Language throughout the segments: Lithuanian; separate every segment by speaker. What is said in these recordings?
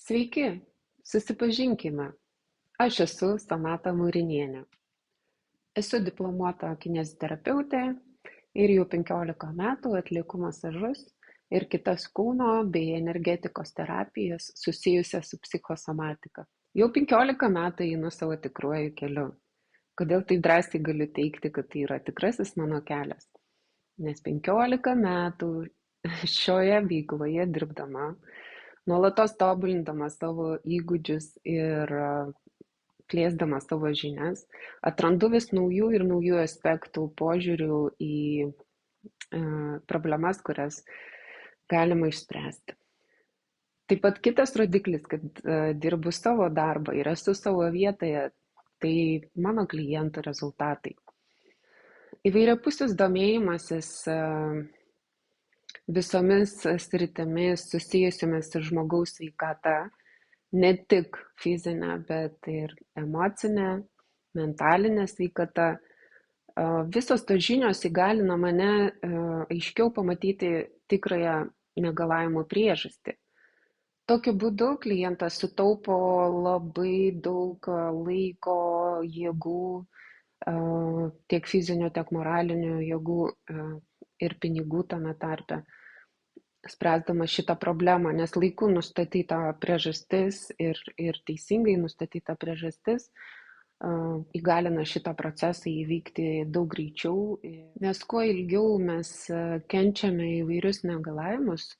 Speaker 1: Sveiki, susipažinkime. Aš esu Sonata Mūrinienė. Esu diplomuota kineziterapeutė ir jau 15 metų atlieku masažus ir kitas kūno bei energetikos terapijas susijusias su psichosomatika. Jau 15 metų einu savo tikruoju keliu. Kodėl taip drąsiai galiu teigti, kad tai yra tikrasis mano kelias? Nes 15 metų šioje veikloje dirbdama, nuolatos tobulindama savo įgūdžius ir plėsdama savo žinias, atrandu vis naujų ir naujų aspektų, požiūrių į problemas, kurias galima išspręsti. Taip pat kitas rodiklis, kad dirbu savo darbą ir esu savo vietoje, tai mano klientų rezultatai. Įvairiapusis domėjimasis visomis sritimis susijusiomis su žmogaus sveikata, ne tik fizinė, bet ir emocinė, mentalinė sveikata. Visos tos žinios įgalina mane aiškiau pamatyti tikrąją negalavimo priežastį. Tokiu būdu klientas sutaupo labai daug laiko, jėgų, tiek fizinių, tiek moralinių jėgų ir pinigų tame tarpe, spręsdamas šitą problemą, nes laiku nustatyta priežastis ir teisingai nustatyta priežastis įgalina šitą procesą įvykti daug greičiau, nes kuo ilgiau mes kenčiame įvairius negalavimus,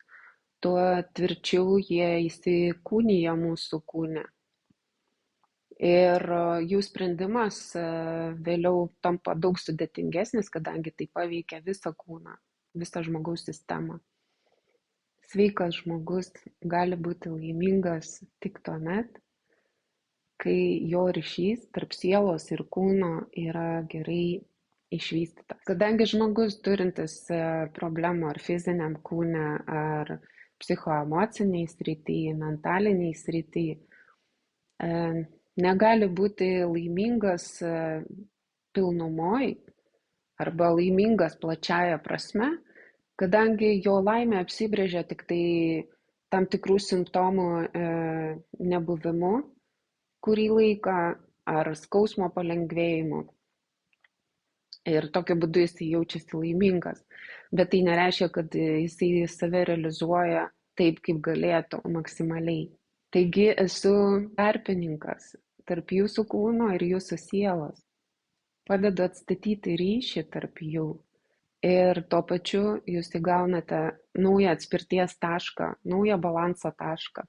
Speaker 1: tuo tvirčiau jie įsikūnija mūsų kūne. Ir jų sprendimas vėliau tampa daug sudėtingesnis, kadangi tai paveikia visą kūną, visą žmogaus sistemą. Sveikas žmogus gali būti laimingas tik tuomet, kai jo ryšys tarp sielos ir kūno yra gerai išvystytas. Kadangi žmogus turintis problemų ar fiziniam kūne, ar psichoemociniai srityje, mentaliniai srityje, negali būti laimingas pilnumoj arba laimingas plačiaja prasme, kadangi jo laimė apsibrėžia tik tai tam tikrų simptomų nebuvimu kurį laiką ar skausmo palengvėjimu. Ir tokiu būdu jisai jaučiasi laimingas. Bet tai nereiškia, kad jisai save realizuoja taip, kaip galėtų maksimaliai. Taigi esu tarpininkas tarp jūsų kūno ir jūsų sielos. Padedu atstatyti ryšį tarp jų. Ir tuo pačiu jūs įgaunate naują atspirties tašką, naują balanso tašką,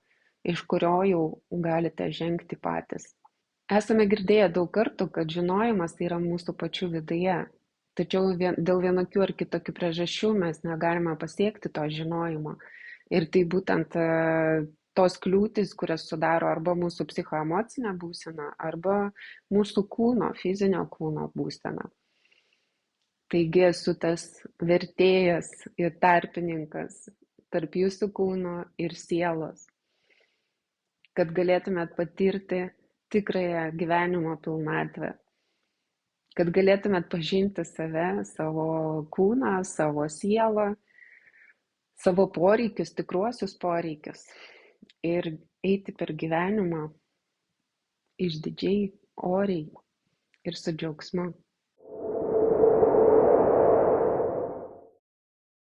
Speaker 1: iš kurio jau galite žengti patys. Esame girdėję daug kartų, kad žinojimas yra mūsų pačių viduje, tačiau dėl vienokių ar kitokių priežasčių mes negalime pasiekti to žinojimo. Ir tai būtent tos kliūtys, kurias sudaro arba mūsų psichoemocinė būsena, arba mūsų kūno, fizinio kūno būsena. Taigi esu tas vertėjas ir tarpininkas tarp jūsų kūno ir sielos, kad galėtumėt patirti tikrąją gyvenimo pilnatvę, kad galėtumėt pažinti save, savo kūną, savo sielą, savo poreikius, tikruosius poreikius ir eiti per gyvenimą išdidžiai, oriai ir su džiaugsmu.